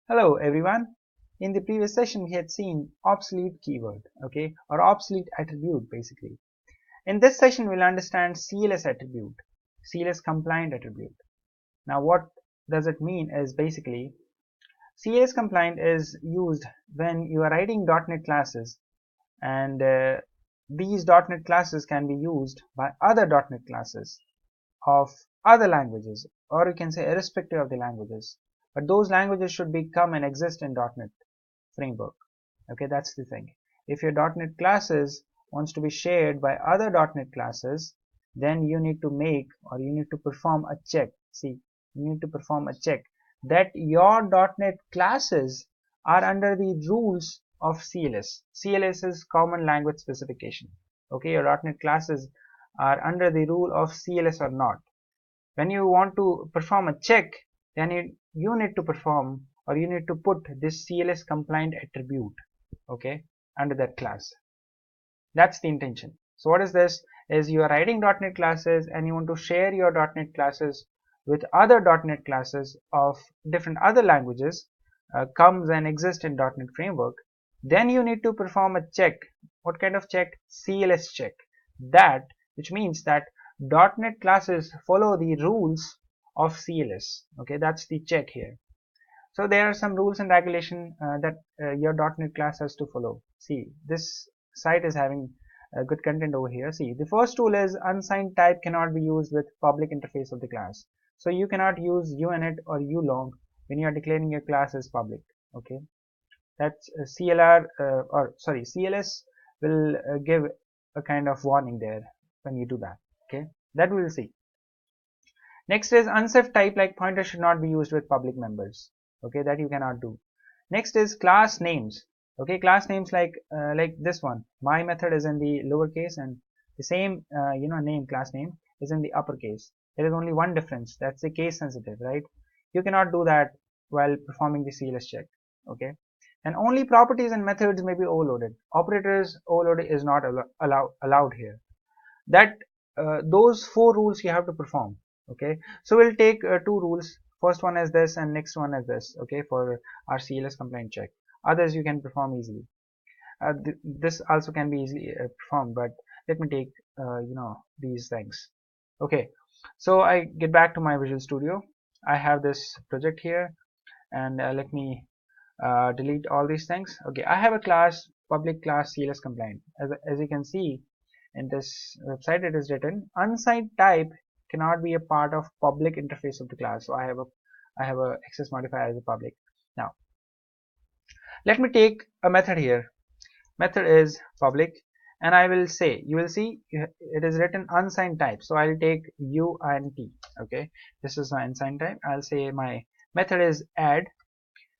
Hello everyone. In the previous session we had seen obsolete keyword, okay, or obsolete attribute basically. In this session we'll understand CLS attribute, CLS compliant attribute. Now what does it mean is basically CLS compliant is used when you are writing .NET classes and these .NET classes can be used by other .NET classes of other languages, or you can say irrespective of the languages, but those languages should become and exist in .NET framework. Okay, that's the thing. If your .NET classes wants to be shared by other .NET classes, then you need to make, or you need to perform a check. See, you need to perform a check that your .NET classes are under the rules of CLS. CLS is Common Language Specification. Okay, your .NET classes are under the rule of CLS or not. When you want to perform a check, then you need to perform, or you need to put this CLS compliant attribute, okay, under that class. That's the intention. So what is this? Is you are writing .NET classes and you want to share your .NET classes with other .NET classes of different other languages, comes and exist in .NET framework. Then you need to perform a check. What kind of check? CLS check. That, which means that .NET classes follow the rules of CLS. Okay, that's the check here. So there are some rules and regulation that your .NET class has to follow. See, this site is having good content over here. See, the first rule is unsigned type cannot be used with public interface of the class. So you cannot use uinit or ulong when you are declaring your class as public. Okay, that's CLS will give a kind of warning there when you do that. Okay, that we will see. Next is unsafe type like pointer should not be used with public members. Okay, that you cannot do. Next is class names. Okay, class names like this one. My method is in the lowercase and the same name, class name, is in the uppercase. There is only one difference. That's the case sensitive, right? You cannot do that while performing the CLS check. Okay, and only properties and methods may be overloaded. Operators overload is not allowed here. That those four rules you have to perform. Okay, so we'll take two rules. First one is this and next one is this. Okay, for our CLS compliant check. Others you can perform easily. This also can be easily performed, but let me take these things. Okay, so I get back to my Visual Studio. I have this project here, and let me delete all these things. Okay, I have a class, public class CLS compliant. As you can see in this website, it is written unsigned type cannot be a part of public interface of the class. So I have a access modifier as a public. Now let me take a method here. Method is public, and I will say, you will see it is written unsigned type. So I'll take uint. Okay, this is my unsigned type. I'll say my method is add,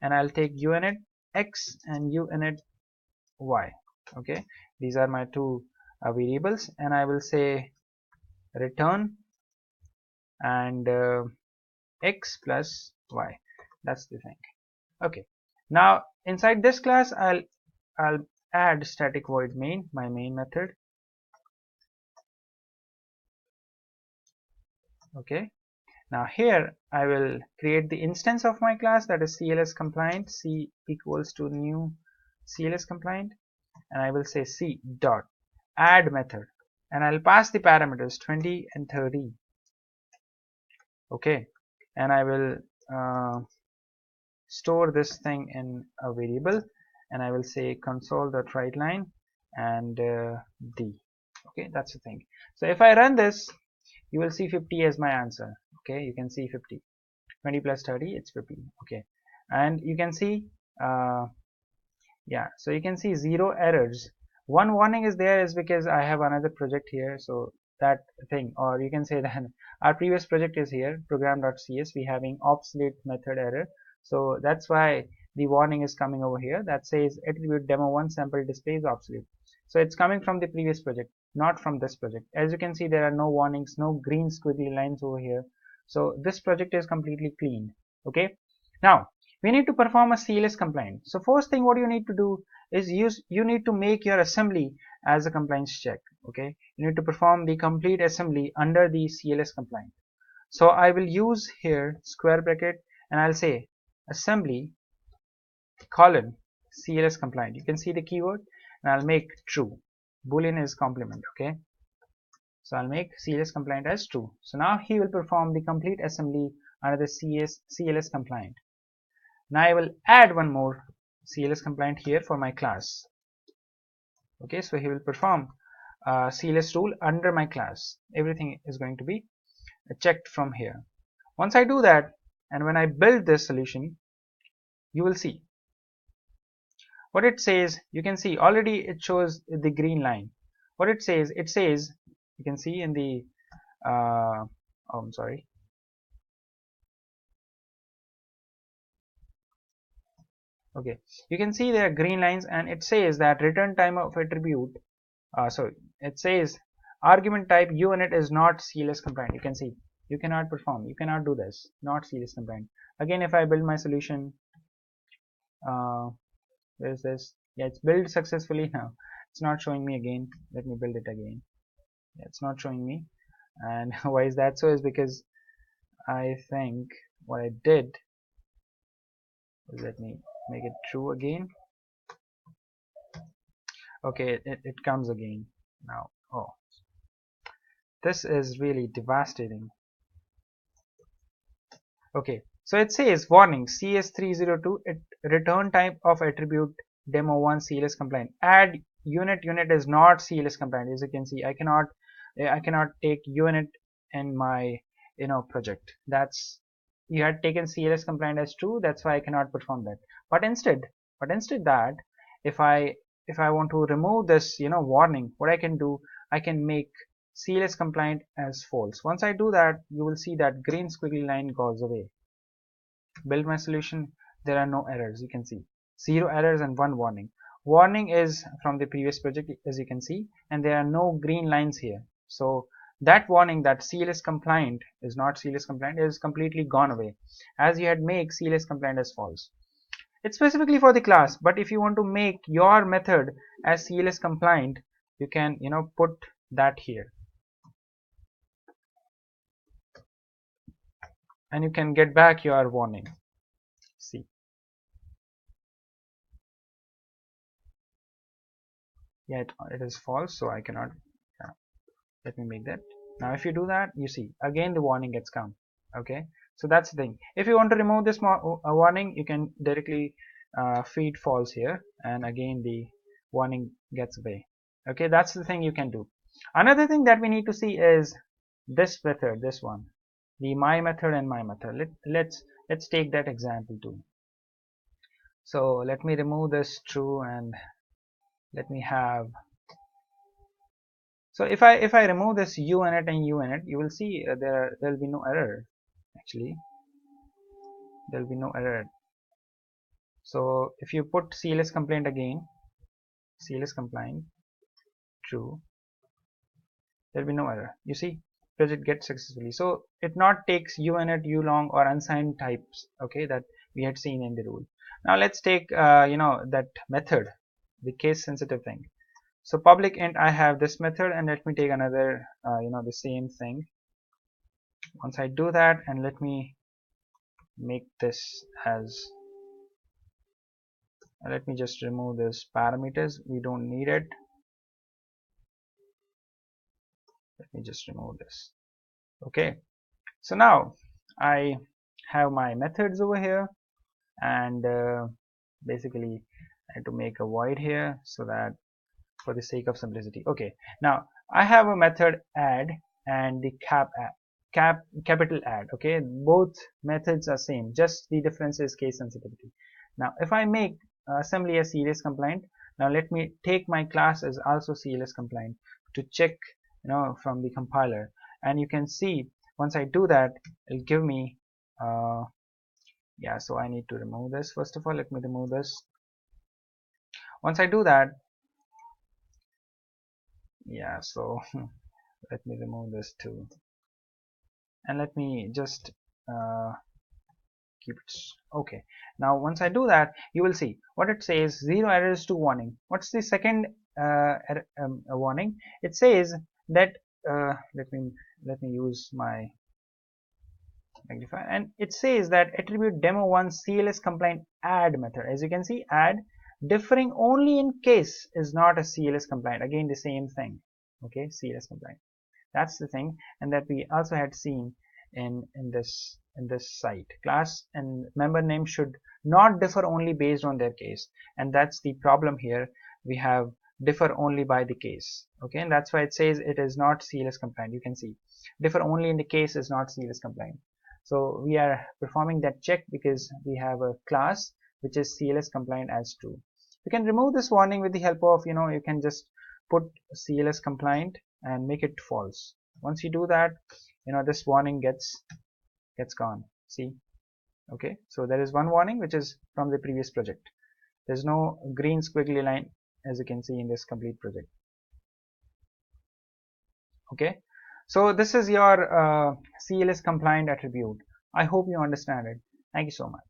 and I'll take uinit x and uinit y. Okay, these are my two variables, and I will say return and x plus y. That's the thing. Okay, now inside this class I'll add static void main, my main method. Okay, now here I will create the instance of my class, that is CLS compliant. C equals to new CLS compliant, and I will say C dot add method, and I'll pass the parameters 20 and 30. Okay, and I will store this thing in a variable, and I will say console.writeLine and D. Okay, that's the thing. So if I run this, you will see 50 as my answer. Okay, you can see 50. 20 plus 30, it's 50. Okay, and you can see yeah, so you can see 0 errors. One warning is there is because I have another project here, so that thing, or you can say that our previous project is here, program.cs, we having obsolete method error. So that's why the warning is coming over here that says attribute demo1 sample display is obsolete. So it's coming from the previous project, not from this project. As you can see, there are no warnings, no green squiggly lines over here. So this project is completely clean. Okay, now we need to perform a CLS compliant. So first thing what you need to do is you need to make your assembly as a compliance check. Okay, you need to perform the complete assembly under the CLS compliant. So I will use here square bracket, and I'll say assembly colon CLS compliant. You can see the keyword, and I'll make true. Boolean is complement, okay? So I'll make CLS compliant as true. So now he will perform the complete assembly under the CLS compliant. Now I will add one more CLS compliant here for my class. Okay, so he will perform CLS rule under my class. Everything is going to be checked from here. Once I do that, and when I build this solution, you will see what it says. You can see already it shows the green line. What it says, you can see in the oh, I'm sorry. Okay, you can see there are green lines, and it says that return time of attribute. So it says argument type unit is not CLS compliant. You can see you cannot perform. You cannot do this. Not CLS compliant. Again, if I build my solution, where is this? Yeah, it's built successfully now. It's not showing me again. Let me build it again. Yeah, it's not showing me. And why is that so? Is because I think what I did is, let me make it true again. Okay, it comes again now. Oh, this is really devastating. Okay, so it says warning CS302 return type of attribute demo1 CLS compliant. Add unit is not CLS compliant. As you can see, I cannot take unit in my project. That's, you had taken CLS compliant as true, that's why I cannot perform that. But instead that, if I want to remove this warning, what I can do, I can make CLS compliant as false. Once I do that, you will see that green squiggly line goes away. Build my solution, there are no errors. You can see 0 errors and 1 warning. Warning is from the previous project, as you can see, and there are no green lines here. So that warning that CLS compliant is not CLS compliant is completely gone away, as you had make CLS compliant as false. It's specifically for the class, but if you want to make your method as CLS compliant, you can put that here, and you can get back your warning. See, yeah, it is false, so I cannot. Let me make that. Now if you do that, you see again the warning gets come. Okay, so that's the thing. If you want to remove this warning, you can directly feed false here, and again the warning gets away. Okay, that's the thing you can do. Another thing that we need to see is this method, this one, the my method and my method. Let's take that example too. So let me remove this true, and let me have. So if I remove this uinit and uinit, you will see there will be no error. Actually, there will be no error. So if you put CLS compliant again, CLS compliant true, there will be no error. You see, project gets successfully. So it not takes uinit, ulong, or unsigned types. Okay, that we had seen in the rule. Now let's take that method, the case sensitive thing. So public int, I have this method, and let me take another the same thing. Once I do that, and let me make this as, let me just remove this parameters, we don't need it. Let me just remove this. Okay, so now I have my methods over here, and basically I have to make a void here, so that for the sake of simplicity. Okay, now I have a method add and the capital add. Okay, both methods are same, just the difference is case sensitivity. Now if I make assembly as CLS compliant, now let me take my class as also CLS compliant to check from the compiler, and you can see once I do that, it'll give me yeah, so I need to remove this. First of all, let me remove this. Once I do that, yeah, so let me remove this too, and let me just keep it. Okay, now once I do that, you will see what it says: 0 errors to warning. What's the second warning? It says that let me use my magnify, and it says that attribute demo1 CLS compliant add method. As you can see, add differing only in case is not a CLS compliant. Again, the same thing. Okay, CLS compliant. That's the thing, and that we also had seen in this site. Class and member name should not differ only based on their case, and that's the problem here. We have differ only by the case. Okay, and that's why it says it is not CLS compliant. You can see differ only in the case is not CLS compliant. So we are performing that check because we have a class which is CLS compliant as true. You can remove this warning with the help of, you can just put CLS compliant and make it false. Once you do that, this warning gets gone. See, okay, so there is one warning which is from the previous project. There's no green squiggly line as you can see in this complete project. Okay, so this is your CLS compliant attribute. I hope you understand it. Thank you so much.